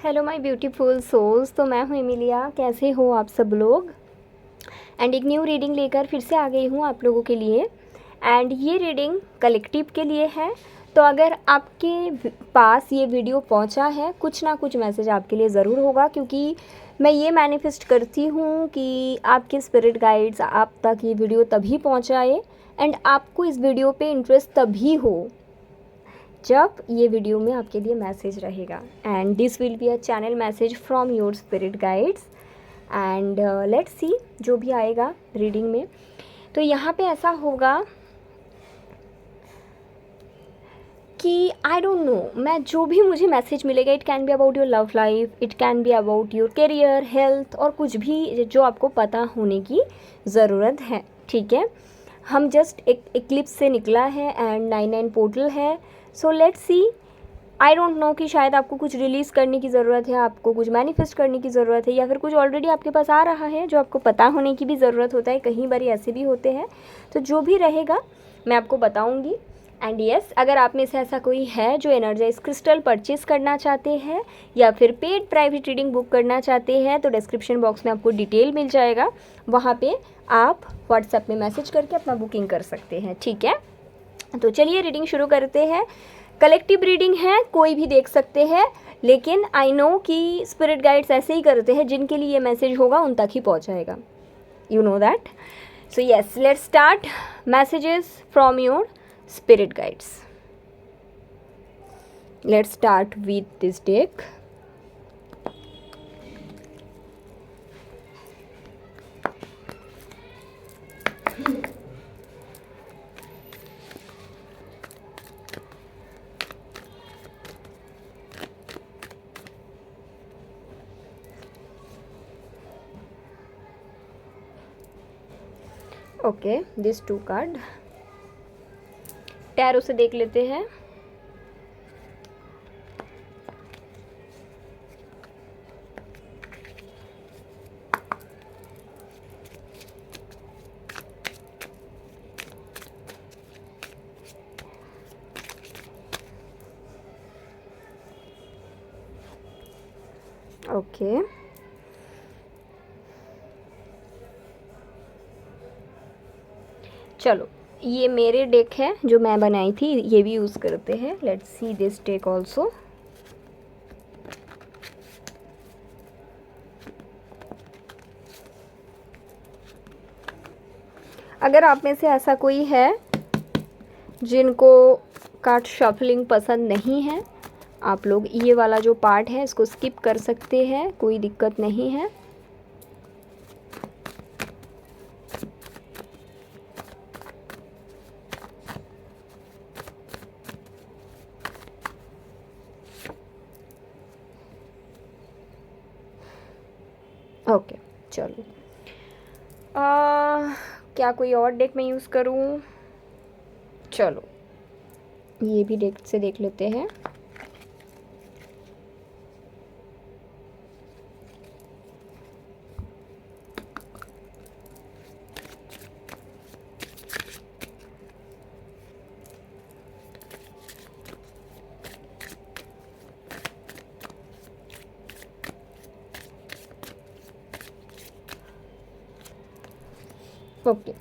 Hello my beautiful souls. तो मैं हूँ एमिलिया। कैसे हो आप सब लोग? एंड एक न्यू रीडिंग लेकर फिर से आ गई हूँ आप लोगों के लिए। एंड ये रीडिंग कलेक्टिव के लिए है। तो अगर आपके पास ये वीडियो पहुँचा है, कुछ ना कुछ मैसेज आपके लिए ज़रूर होगा, क्योंकि मैं ये मैनिफेस्ट करती हूँ कि आपके स्पिरिट गाइड्स आप तक ये वीडियो तभी पहुँचाए एंड आपको इस वीडियो पे इंटरेस्ट तभी हो जब ये वीडियो में आपके लिए मैसेज रहेगा। And this will be a channel message from your spirit guides. And let's see जो भी आएगा रीडिंग में। तो यहाँ पे ऐसा होगा कि आई डोंट नो, मैं जो भी मुझे मैसेज मिलेगा, it can be about your love life, it can be about your career, health, और कुछ भी जो आपको पता होने की ज़रूरत है। ठीक है, हम जस्ट एक इक्लिप्स से निकला है एंड 9 पोर्टल है। So let's see. I don't know कि शायद आपको कुछ रिलीज़ करने की ज़रूरत है, आपको कुछ मैनिफेस्ट करने की ज़रूरत है, या फिर कुछ ऑलरेडी आपके पास आ रहा है जो आपको पता होने की भी ज़रूरत होता है। कहीं बार ऐसे भी होते हैं। तो जो भी रहेगा मैं आपको बताऊंगी। एंड येस, अगर आप में से ऐसा कोई है जो एनर्जाइज क्रिस्टल परचेज करना चाहते हैं या फिर पेड प्राइवेट रीडिंग बुक करना चाहते हैं, तो डिस्क्रिप्शन बॉक्स में आपको डिटेल मिल जाएगा। वहाँ पे आप व्हाट्सएप में मैसेज करके अपना बुकिंग कर सकते हैं। ठीक है, तो चलिए रीडिंग शुरू करते हैं। कलेक्टिव रीडिंग है, कोई भी देख सकते हैं, लेकिन आई नो कि स्पिरिट गाइड्स ऐसे ही करते हैं, जिनके लिए ये मैसेज होगा उन तक ही पहुंचाएगा। You know that. So yes, let's start messages from your spirit guides. Let's start with this deck. Okay, these two card tarot से देख लेते हैं। ओके, चलो, ये मेरे डेक है जो मैं बनाई थी, ये भी यूज़ करते हैं। Let's see this deck also. अगर आप में से ऐसा कोई है जिनको कार्ड शफलिंग पसंद नहीं है, आप लोग ये वाला जो पार्ट है इसको स्किप कर सकते हैं, कोई दिक्कत नहीं है। ओके, चलो, क्या कोई और डेक में यूज़ करूँ? चलो, ये भी डेक से देख लेते हैं। ओके,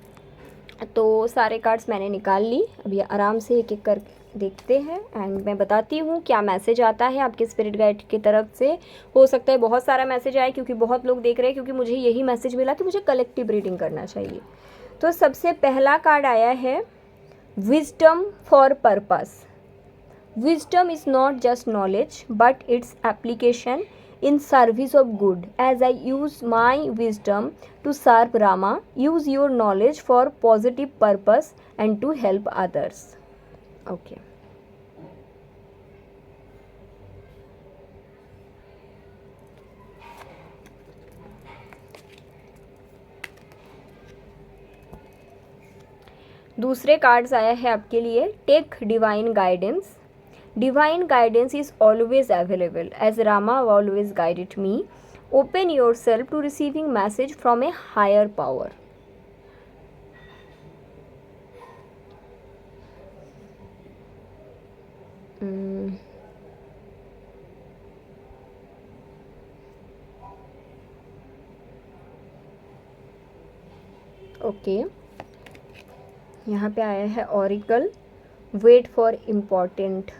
तो सारे कार्ड्स मैंने निकाल ली। अभी आराम से एक एक कर देखते हैं एंड मैं बताती हूँ क्या मैसेज आता है आपके स्पिरिट गाइड की तरफ से। हो सकता है बहुत सारा मैसेज आए, क्योंकि बहुत लोग देख रहे हैं, क्योंकि मुझे यही मैसेज मिला कि मुझे कलेक्टिव रीडिंग करना चाहिए। तो सबसे पहला कार्ड आया है wisdom for purpose. Wisdom is not just knowledge, but its application in service of good. As I use my wisdom to serve Rama, use your knowledge for positive purpose and to help others. Okay. दूसरे cards आया है आपके लिए, take divine guidance. Divine guidance is always available, as Rama always guided me. Open yourself to receiving message from a higher power. Okay, यहाँ पे आया है oracle, wait for important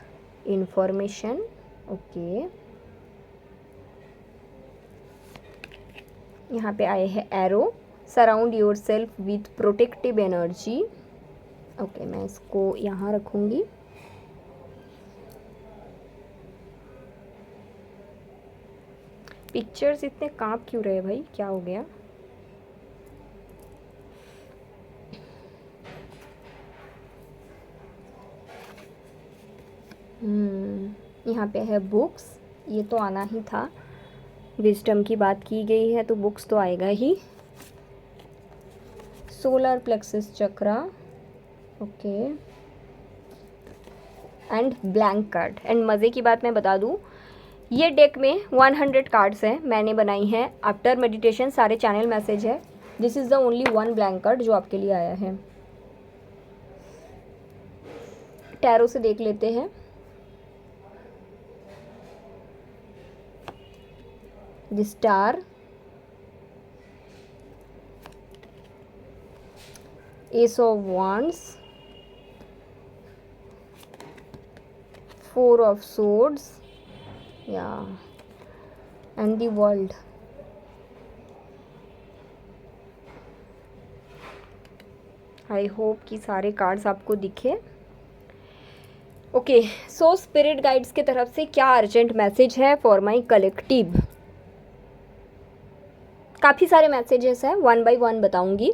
information. Okay, यहाँ पे आए हैं arrow, surround yourself with protective energy. Okay, मैं इसको यहाँ रखूँगी। पिक्चर्स इतने कांप क्यों रहे भाई, क्या हो गया? यहाँ पे है बुक्स, ये तो आना ही था, विजडम की बात की गई है तो बुक्स तो आएगा ही। Solar plexus chakra, okay, and blank card. And मज़े की बात मैं बता दूँ, ये डेक में 100 कार्ड्स हैं, मैंने बनाई हैं आफ्टर मेडिटेशन, सारे चैनल मैसेज है। This is the only one blank card जो आपके लिए आया है। टैरो से देख लेते हैं। The star, S of wands, four of swords, and the world. I hope कि सारे कार्ड्स आपको दिखे। ओके, सो स्पिरिट गाइड्स की तरफ से क्या अर्जेंट मैसेज है फॉर माई कलेक्टिव? काफ़ी सारे मैसेजेस हैं, वन बाय वन बताऊंगी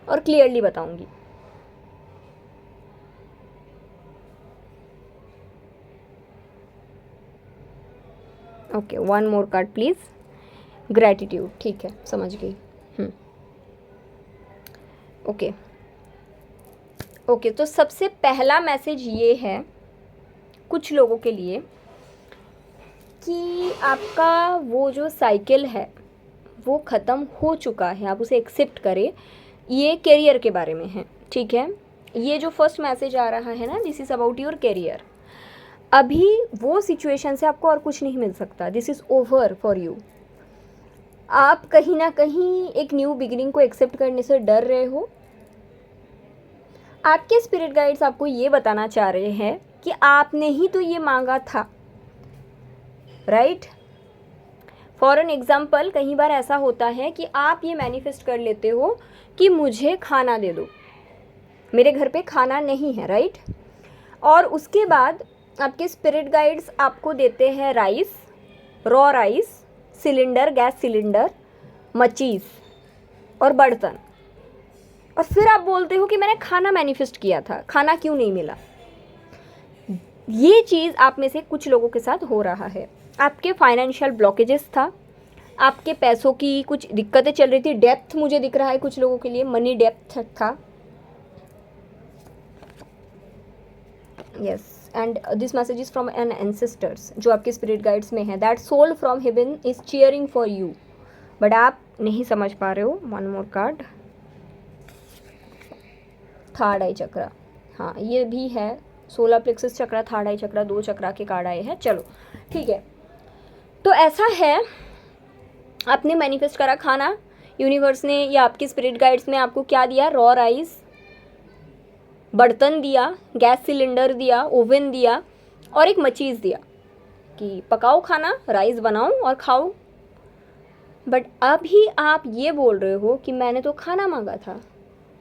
और क्लियरली बताऊंगी। Okay, one more card please. Gratitude, ठीक है, समझ गई। ओके ओके, तो सबसे पहला मैसेज ये है कुछ लोगों के लिए कि आपका वो जो साइकिल है वो ख़त्म हो चुका है, आप उसे एक्सेप्ट करें। ये करियर के बारे में है, ठीक है। ये जो फर्स्ट मैसेज आ रहा है ना, this is about your career. अभी वो सिचुएशन से आपको और कुछ नहीं मिल सकता, this is over for you. आप कहीं ना कहीं एक न्यू बिगिनिंग को एक्सेप्ट करने से डर रहे हो। आपके स्पिरिट गाइड्स आपको ये बताना चाह रहे हैं कि आपने ही तो ये मांगा था, राइट। फॉर एन एग्जाम्पल, कई बार ऐसा होता है कि आप ये मैनिफेस्ट कर लेते हो कि मुझे खाना दे दो, मेरे घर पे खाना नहीं है, राइट। और उसके बाद आपके स्पिरिट गाइड्स आपको देते हैं rice, raw rice, cylinder, gas cylinder, matches और बर्तन। और फिर आप बोलते हो कि मैंने खाना मैनिफेस्ट किया था, खाना क्यों नहीं मिला। ये चीज़ आप में से कुछ लोगों के साथ हो रहा है। आपके फाइनेंशियल ब्लॉकेजेस था, आपके पैसों की कुछ दिक्कतें चल रही थी, डेप्थ मुझे दिख रहा है कुछ लोगों के लिए, मनी डेप्थ था। Yes, and this message is from an ancestors, जो आपके स्पिरिट गाइड्स में है। That soul from heaven is cheering for you, but आप नहीं समझ पा रहे हो। One more card, third eye chakra. हाँ, ये भी है, solar plexus chakra, third eye chakra, दो चक्रा के कार्ड आए हैं। चलो ठीक है, तो ऐसा है, आपने मैनिफेस्ट करा खाना, यूनिवर्स ने या आपके स्पिरिट गाइड्स ने आपको क्या दिया? रॉ राइस, बर्तन दिया, गैस सिलेंडर दिया, ओवन दिया और एक मचीज़ दिया कि पकाओ खाना, राइस बनाओ और खाओ। बट अभी आप ये बोल रहे हो कि मैंने तो खाना मांगा था,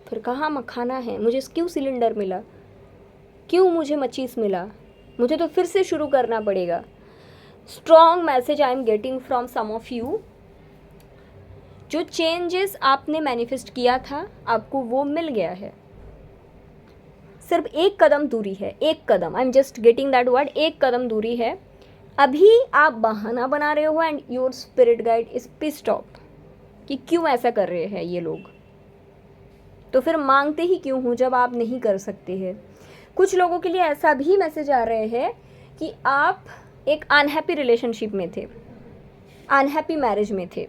फिर कहाँ खाना है, मुझे क्यों सिलेंडर मिला, क्यों मुझे मचीज़ मिला, मुझे तो फिर से शुरू करना पड़ेगा। Strong message I am getting from some of you. जो चेंजेस आपने मैनिफेस्ट किया था आपको वो मिल गया है, सिर्फ एक कदम दूरी है, एक कदम, I am just getting that word, एक कदम दूरी है। अभी आप बहाना बना रहे हो and your spirit guide is pissed off कि क्यों ऐसा कर रहे हैं ये लोग, तो फिर मांगते ही क्यों हो जब आप नहीं कर सकते हैं। कुछ लोगों के लिए ऐसा भी मैसेज आ रहे हैं कि आप एक अनहैप्पी रिलेशनशिप में थे, अनहैप्पी मैरिज में थे,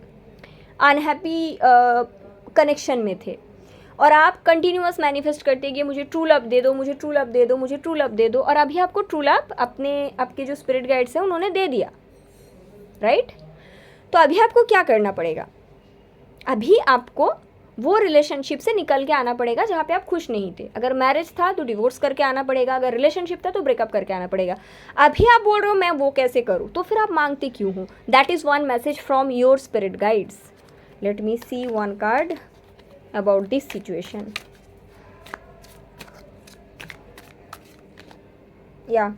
अनहैप्पी कनेक्शन में थे और आप कंटिन्यूअस मैनिफेस्ट करते कि मुझे ट्रू लव दे दो, मुझे ट्रू लव दे दो, मुझे ट्रू लव दे दो, और अभी आपको ट्रू लव आपके जो स्पिरिट गाइड्स हैं उन्होंने दे दिया, राइट। तो अभी आपको क्या करना पड़ेगा? अभी आपको वो रिलेशनशिप से निकल के आना पड़ेगा जहाँ पे आप खुश नहीं थे। अगर मैरिज था तो डिवोर्स करके आना पड़ेगा, अगर रिलेशनशिप था तो ब्रेकअप करके आना पड़ेगा। अभी आप बोल रहे हो मैं वो कैसे करूँ, तो फिर आप मांगते क्यों हो? That is one message from your spirit guides. Let me see one card about this situation. या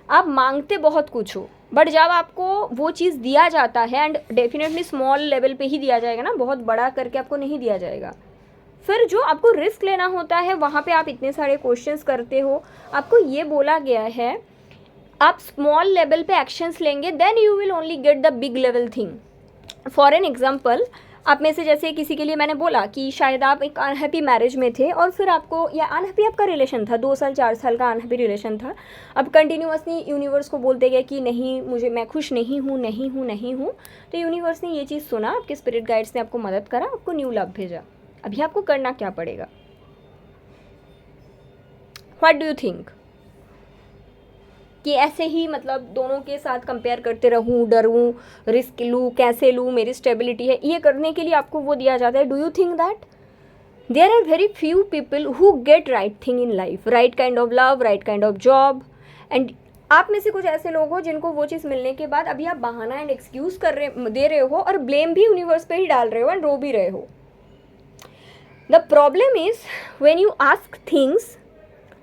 आप मांगते बहुत कुछ हो, बट जब आपको वो चीज़ दिया जाता है, एंड डेफिनेटली स्मॉल लेवल पे ही दिया जाएगा ना, बहुत बड़ा करके आपको नहीं दिया जाएगा, फिर जो आपको रिस्क लेना होता है वहाँ पे आप इतने सारे क्वेश्चंस करते हो। आपको ये बोला गया है आप स्मॉल लेवल पे एक्शंस लेंगे, then you will only get the big level thing. For an example, आप में से जैसे किसी के लिए मैंने बोला कि शायद आप एक अनहैप्पी मैरिज में थे और फिर आपको, या अनहैप्पी आपका रिलेशन था, 2 साल 4 साल का अनहैप्पी रिलेशन था। अब कंटिन्यूअसली यूनिवर्स को बोलते गए कि नहीं मुझे, मैं खुश नहीं हूँ नहीं हूँ नहीं हूँ, तो यूनिवर्स ने ये चीज़ सुना, आपके स्पिरिट गाइड्स ने आपको मदद करा, आपको न्यू लव भेजा। अभी आपको करना क्या पड़ेगा? What do you think? कि ऐसे ही मतलब दोनों के साथ कंपेयर करते रहूं, डरूं, रिस्क लूँ, कैसे लूँ, मेरी स्टेबिलिटी है, ये करने के लिए आपको वो दिया जाता है? Do you think that there are very few people who get right thing in life, right kind of love, right kind of job, and आप में से कुछ ऐसे लोग हो जिनको वो चीज़ मिलने के बाद अभी आप बहाना एंड एक्सक्यूज़ दे रहे हो और ब्लेम भी यूनिवर्स पे ही डाल रहे हो एंड रो भी रहे हो। The problem is when you ask things,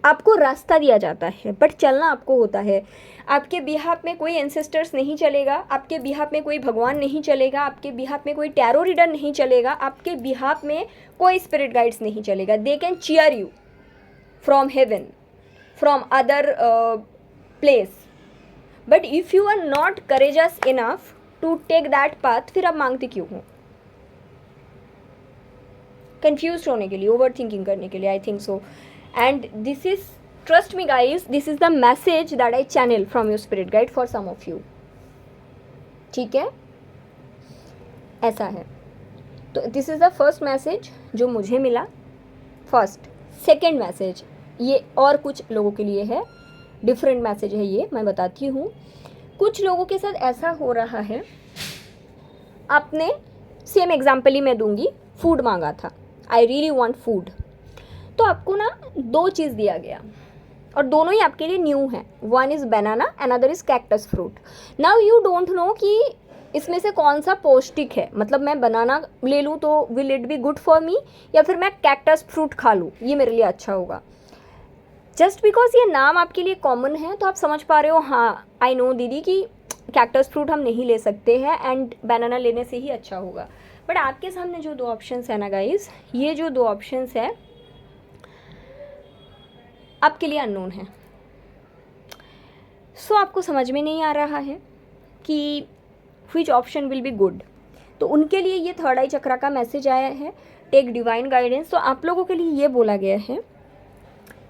आपको रास्ता दिया जाता है बट चलना आपको होता है। आपके बिहाफ में कोई एंसेस्टर्स नहीं चलेगा, आपके बिहाफ में कोई भगवान नहीं चलेगा, आपके बिहाफ में कोई टैरो रीडर नहीं चलेगा, आपके बिहाफ में कोई स्पिरिट गाइड्स नहीं चलेगा। They can cheer you from heaven, from other place, but if you are not courageous enough to take that path, फिर आप मांगते क्यों हो? कंफ्यूज होने के लिए, ओवर थिंकिंग करने के लिए, I think so. And this is, trust me guys, this is the message that I channel from your spirit guide for some of you. ठीक है, ऐसा है। तो this is the first message जो मुझे मिला, फर्स्ट। सेकेंड मैसेज ये और कुछ लोगों के लिए है, डिफरेंट मैसेज है ये, मैं बताती हूँ। कुछ लोगों के साथ ऐसा हो रहा है, आपने सेम एग्जाम्पल ही मैं दूंगी, फूड मांगा था, आई रियली वॉन्ट फूड, तो आपको ना 2 चीज़ दिया गया और दोनों ही आपके लिए न्यू है। One is banana, another is cactus fruit. Now you don't know कि इसमें से कौन सा पौष्टिक है, मतलब मैं बनाना ले लूँ तो will it be good for me, या फिर मैं कैक्टस फ्रूट खा लूँ, ये मेरे लिए अच्छा होगा। जस्ट बिकॉज ये नाम आपके लिए कॉमन है तो आप समझ पा रहे हो, हाँ आई नो दीदी कि कैक्टस फ्रूट हम नहीं ले सकते हैं एंड बनाना लेने से ही अच्छा होगा। बट आपके सामने जो 2 ऑप्शंस है ना गाइज, ये जो 2 ऑप्शंस है आपके लिए अननोन है। सो आपको समझ में नहीं आ रहा है कि which option will be good. तो उनके लिए ये थर्ड आई चक्रा का मैसेज आया है, टेक डिवाइन गाइडेंस। तो आप लोगों के लिए ये बोला गया है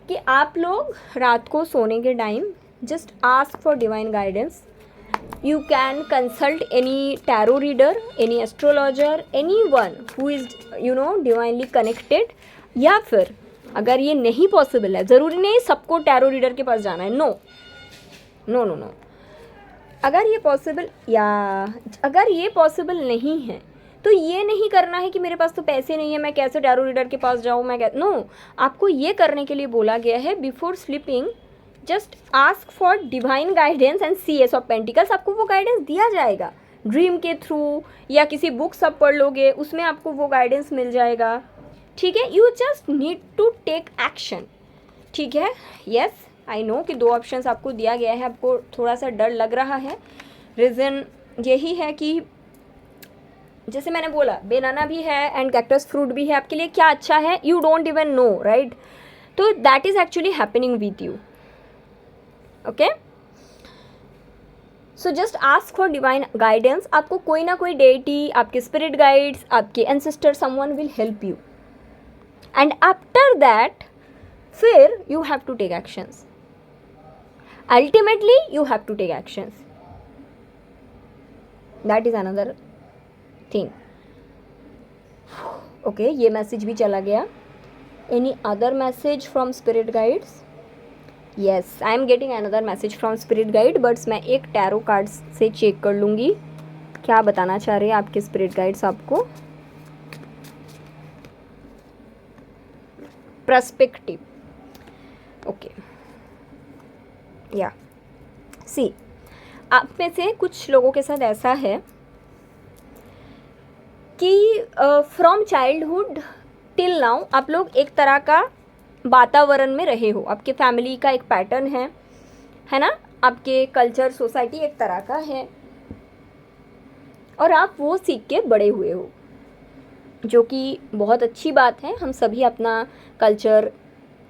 कि आप लोग रात को सोने के time just ask for divine guidance. You can consult any tarot reader, any astrologer, any one who is divinely connected, या फिर अगर ये नहीं पॉसिबल है, ज़रूरी नहीं सबको टैरो रीडर के पास जाना है, नो नो नो नो, अगर ये पॉसिबल, या अगर ये पॉसिबल नहीं है तो ये नहीं करना है कि मेरे पास तो पैसे नहीं है, मैं कैसे टैरो रीडर के पास जाऊँ, नो, आपको ये करने के लिए बोला गया है, before sleeping just ask for divine guidance and see ace of pentacles. आपको वो गाइडेंस दिया जाएगा ड्रीम के थ्रू, या किसी बुक सब पढ़ लोगे उसमें आपको वो गाइडेंस मिल जाएगा। ठीक है, you just need to take action. ठीक है, यस आई नो कि 2 ऑप्शंस आपको दिया गया है, आपको थोड़ा सा डर लग रहा है। रीज़न यही है कि जैसे मैंने बोला, बनाना भी है एंड कैक्टस फ्रूट भी है, आपके लिए क्या अच्छा है you don't even know, right? तो that is actually happening with you. Okay, so just ask for divine guidance. आपको कोई ना कोई डेटी, आपके स्पिरिट गाइड्स, आपके ancestor, someone will help you, and after that फिर you have to take actions, ultimately you have to take actions, that is another thing. Okay, ये message भी चला गया। any other message from spirit guides? yes, I am getting another message from spirit guide, but मैं एक tarot card से check कर लूँगी क्या बताना चाह रहे हैं आपके स्पिरिट गाइड्स आपको। पर्सपेक्टिव. ओके, या सी, आप में से कुछ लोगों के साथ ऐसा है कि फ्रॉम चाइल्डहुड टिल नाउ आप लोग एक तरह का वातावरण में रहे हो. आपके फैमिली का एक पैटर्न है ना, आपके कल्चर सोसाइटी एक तरह का है और आप वो सीख के बड़े हुए हो, जो कि बहुत अच्छी बात है. हम सभी अपना कल्चर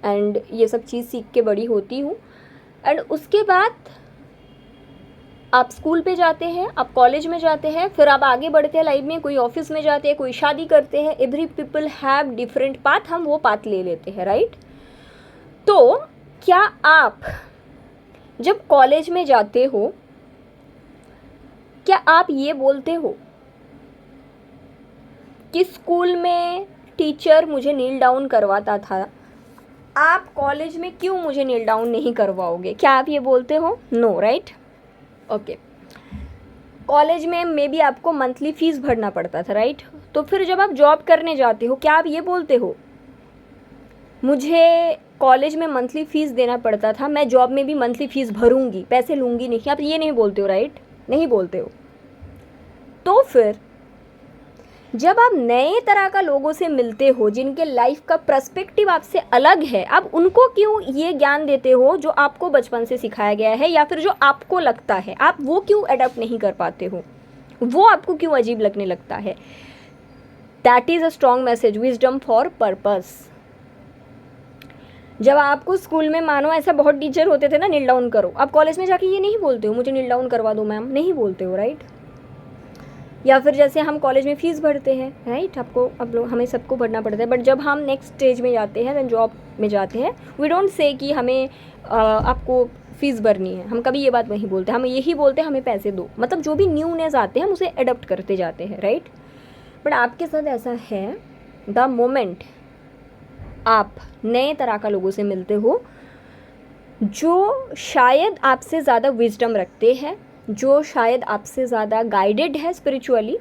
एंड ये सब चीज़ सीख के बड़ी होती हूँ. एंड उसके बाद आप स्कूल पे जाते हैं, आप कॉलेज में जाते हैं, फिर आप आगे बढ़ते हैं लाइफ में, कोई ऑफिस में जाते हैं, कोई शादी करते हैं. Every people have different path, हम वो पाथ ले लेते हैं, राइट. तो क्या आप जब कॉलेज में जाते हो, क्या आप ये बोलते हो कि स्कूल में टीचर मुझे नील डाउन करवाता था, आप कॉलेज में क्यों मुझे नील डाउन नहीं करवाओगे? क्या आप ये बोलते हो? No, right. ओके, कॉलेज में मे बी आपको मंथली फीस भरना पड़ता था, राइट. तो फिर जब आप जॉब करने जाते हो, क्या आप ये बोलते हो मुझे कॉलेज में मंथली फ़ीस देना पड़ता था, मैं जॉब में भी मंथली फ़ीस भरूंगी, पैसे लूँगी नहीं? आप ये नहीं बोलते हो, राइट. नहीं बोलते हो. तो फिर जब आप नए तरह का लोगों से मिलते हो, जिनके लाइफ का पर्सपेक्टिव आपसे अलग है, आप उनको क्यों ये ज्ञान देते हो जो आपको बचपन से सिखाया गया है, या फिर जो आपको लगता है, आप वो क्यों अडॉप्ट नहीं कर पाते हो? वो आपको क्यों अजीब लगने लगता है? That is a strong message, wisdom for purpose. जब आपको स्कूल में मानो ऐसा बहुत टीचर होते थे ना, नील डाउन करो, आप कॉलेज में जाके ये नहीं बोलते हो मुझे नील डाउन करवा दो मैम, नहीं बोलते हो, राइट. या फिर जैसे हम कॉलेज में फ़ीस भरते हैं, राइट, अब लोग हमें सबको भरना पड़ता है. बट जब हम नेक्स्ट स्टेज में जाते हैं, जॉब में जाते हैं, वी डोंट से कि हमें आपको फ़ीस भरनी है. हम कभी ये बात नहीं बोलते, हम यही बोलते हैं हमें पैसे दो. मतलब जो भी न्यूनेस आते हैं हम उसे अडॉप्ट करते जाते हैं, राइट. बट आपके साथ ऐसा है, द मोमेंट आप नए तरह का लोगों से मिलते हो जो शायद आपसे ज़्यादा विजडम रखते हैं, जो शायद आपसे ज़्यादा गाइडेड है स्पिरिचुअली,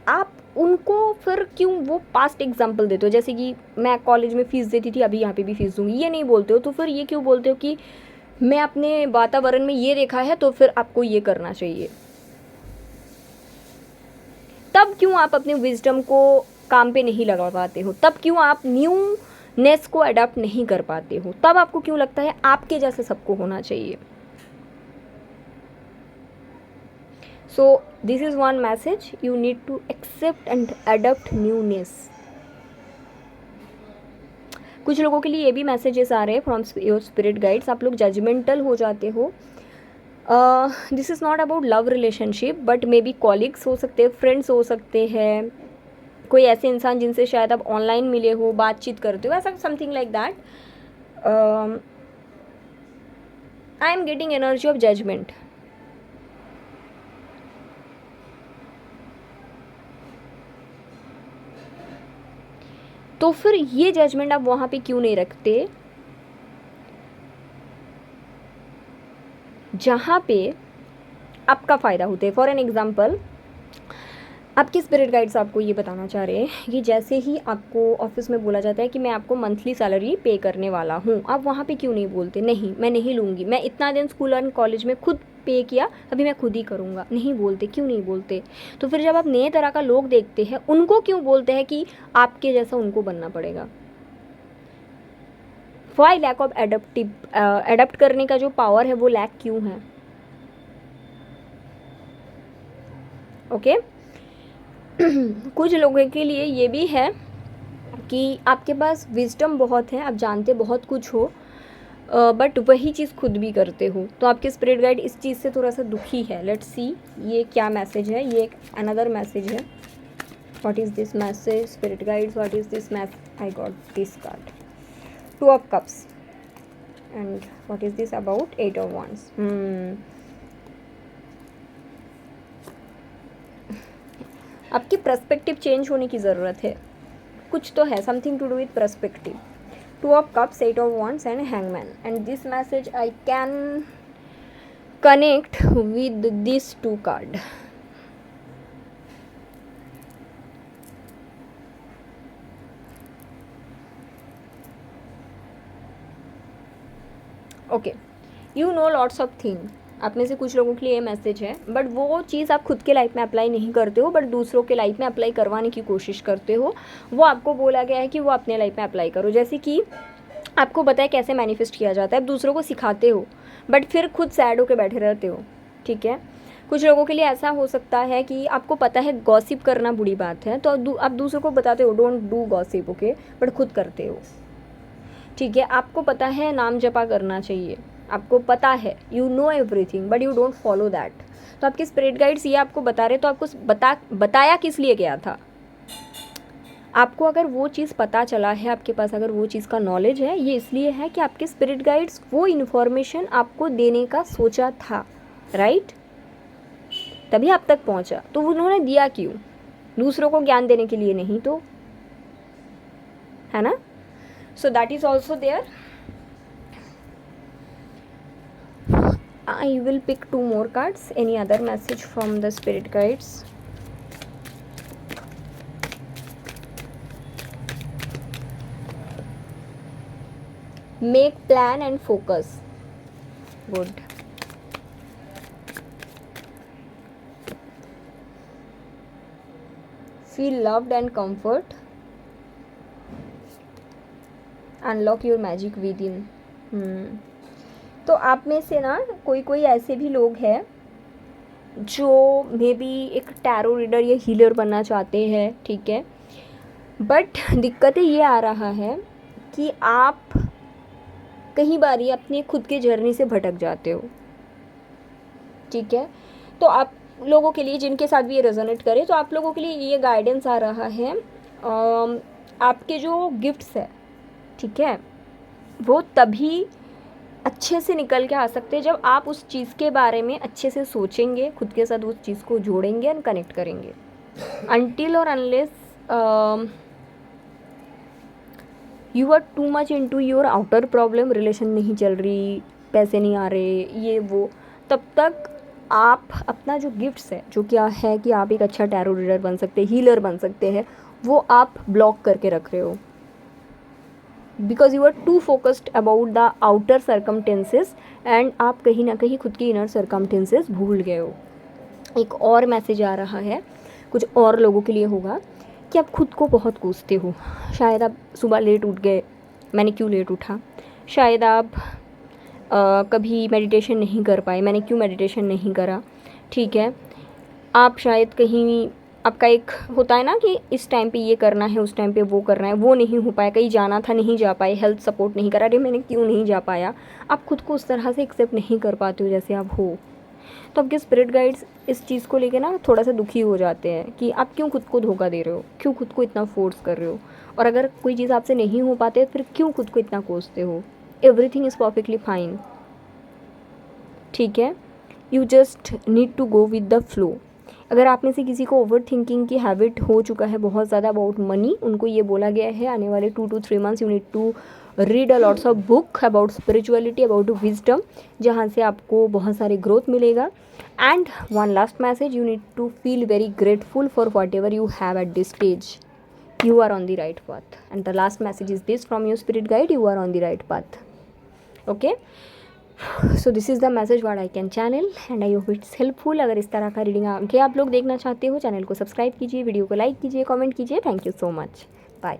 आप उनको फिर क्यों वो पास्ट एग्जाम्पल देते हो? जैसे कि मैं कॉलेज में फ़ीस देती थी, अभी यहाँ पे भी फ़ीस दूंगी, ये नहीं बोलते हो. तो फिर ये क्यों बोलते हो कि मैं अपने वातावरण में ये देखा है तो फिर आपको ये करना चाहिए? तब क्यों आप अपने विजडम को काम पे नहीं लगा पाते हो? तब क्यों आप न्यूनेस को अडॉप्ट नहीं कर पाते हो? तब आपको क्यों लगता है आपके जैसे सबको होना चाहिए? So this is one message, you need to accept and adopt newness. कुछ लोगों के लिए ये भी मैसेजेस आ रहे हैं फ्रॉम योर स्पिरिट गाइड्स, आप लोग जजमेंटल हो जाते हो. This is not about love relationship, but may be colleagues हो सकते हैं, फ्रेंड्स हो सकते हैं, कोई ऐसे इंसान जिनसे शायद आप ऑनलाइन मिले हो, बातचीत करते हो, ऐसा something like that. I am getting energy of judgement. तो फिर ये जजमेंट आप वहाँ पे क्यों नहीं रखते जहाँ पे आपका फ़ायदा होता है? फॉर एन एग्ज़ाम्पल, आपके स्पिरिट गाइड्स आपको ये बताना चाह रहे हैं कि जैसे ही आपको ऑफिस में बोला जाता है कि मैं आपको मंथली सैलरी पे करने वाला हूँ, आप वहाँ पे क्यों नहीं बोलते नहीं मैं नहीं लूँगी, मैं इतना दिन स्कूल और कॉलेज में खुद पे किया, अभी मैं खुद ही करूँगा? नहीं बोलते. क्यों नहीं बोलते? तो फिर जब आप नए तरह का लोग देखते हैं, उनको क्यों बोलते हैं कि आपके जैसा उनको बनना पड़ेगा? वाई लैक ऑफ एडप्ट करने का जो पावर है वो लैक क्यों है? ओके. कुछ लोगों के लिए ये भी है कि आपके पास विजडम बहुत है, आप जानते बहुत कुछ हो, बट वही चीज़ खुद भी करते हो. तो आपके स्पिरिट गाइड इस चीज़ से थोड़ा सा दुखी है. लेट्स सी ये क्या मैसेज है. ये एक अनदर मैसेज है. What is this message spirit guides? What is this message? I got this card, 2 of cups. And what is this about? 8 of wands. आपकी पर्सपेक्टिव चेंज होने की ज़रूरत है. कुछ तो है, something to do with perspective. 2 of cups, 8 of wands and hangman. And this message I can connect with these 2 card. Okay, you know lots of thing. आप में से कुछ लोगों के लिए ये मैसेज है, बट वो चीज़ आप खुद के लाइफ में अप्लाई नहीं करते हो, बट दूसरों के लाइफ में अप्लाई करवाने की कोशिश करते हो। वो आपको बोला गया है कि वो अपने लाइफ में अप्लाई करो। जैसे कि आपको पता है कैसे मैनिफेस्ट किया जाता है, आप दूसरों को सिखाते हो, बट फिर खुद सैड होकर बैठे रहते हो। ठीक है, कुछ लोगों के लिए ऐसा हो सकता है कि आपको पता है गॉसिप करना बुरी बात है, तो आप दूसरों को बताते हो don't do gossip, okay, but खुद करते हो। ठीक है, आपको पता है नाम जपा करना चाहिए, आपको पता है, you know everything, but you don't follow that. तो आपके स्पिरिट गाइड्स ये आपको बता रहे, तो आपको बताया किस लिए गया था? आपको अगर वो चीज़ पता चला है, आपके पास अगर वो चीज़ का नॉलेज है, ये इसलिए है कि आपके स्पिरिट गाइड्स वो इन्फॉर्मेशन आपको देने का सोचा था, राइट? तभी आप तक पहुंचा। तो उन्होंने दिया क्यों? दूसरों को ज्ञान देने के लिए नहीं तो, है ना? So that is also there. I will pick 2 more cards. Any other message from the spirit guides? Make plan and focus. Good. Feel loved and comfort. Unlock your magic within. तो आप में से ना कोई ऐसे भी लोग हैं जो मे बी एक टैरो रीडर या हीलर बनना चाहते हैं। ठीक है, बट दिक्कतें ये आ रहा है कि आप कई बार ही अपने खुद के जर्नी से भटक जाते हो। ठीक है, तो आप लोगों के लिए जिनके साथ भी ये रेजोनेट करे, तो आप लोगों के लिए ये गाइडेंस आ रहा है, आपके जो गिफ्ट्स है, ठीक है, वो तभी अच्छे से निकल के आ सकते हैं जब आप उस चीज़ के बारे में अच्छे से सोचेंगे, खुद के साथ उस चीज़ को जोड़ेंगे एंड कनेक्ट करेंगे। अनटिल और unless you are too much into your outer problem, relation नहीं चल रही, पैसे नहीं आ रहे, ये वो, तब तक आप अपना जो गिफ्ट्स है, जो क्या है कि आप एक अच्छा टैरो रीडर बन सकते हैं, हीलर बन सकते हैं, वो आप ब्लॉक करके रख रहे हो। Because you are too focused about the outer circumstances and आप कहीं ना कहीं खुद की इनर सर्कमटेंसेस भूल गए हो। एक और मैसेज आ रहा है, कुछ और लोगों के लिए होगा कि आप खुद को बहुत कोसते हो। शायद आप सुबह लेट उठ गए, मैंने क्यों लेट उठा। शायद आप कभी मेडिटेशन नहीं कर पाए, मैंने क्यों मेडिटेशन नहीं करा। ठीक है, आप शायद कहीं, आपका एक होता है ना कि इस टाइम पे ये करना है, उस टाइम पे वो करना है, वो नहीं हो पाया, कहीं जाना था नहीं जा पाए, हेल्थ सपोर्ट नहीं करा, अरे मैंने क्यों नहीं जा पाया। आप खुद को उस तरह से एक्सेप्ट नहीं कर पाते हो जैसे आप हो। तो आपके स्पिरिट गाइड्स इस चीज़ को लेके ना थोड़ा सा दुखी हो जाते हैं कि आप क्यों खुद को धोखा दे रहे हो, क्यों खुद को इतना फोर्स कर रहे हो, और अगर कोई चीज़ आपसे नहीं हो पाते फिर क्यों खुद को इतना कोसते हो। Everything is perfectly fine. ठीक है, you just need to go with the flow. अगर आप में से किसी को ओवर थिंकिंग की हैबिट हो चुका है बहुत ज़्यादा अबाउट मनी, उनको ये बोला गया है आने वाले 2 to 3 months you need to read a lots of book about spirituality, about wisdom, जहाँ से आपको बहुत सारे ग्रोथ मिलेगा। And one last message, you need to feel very grateful for whatever you have at this stage, you are on the right path. And the last message is this from your spirit guide, you are on the right path. Okay, so this is the message what I can channel and I hope it's helpful. अगर इस तरह का reading आगे आप लोग देखना चाहते हो, चैनल को सब्सक्राइब कीजिए, वीडियो को लाइक कीजिए, कमेंट कीजिए। Thank you so much, bye.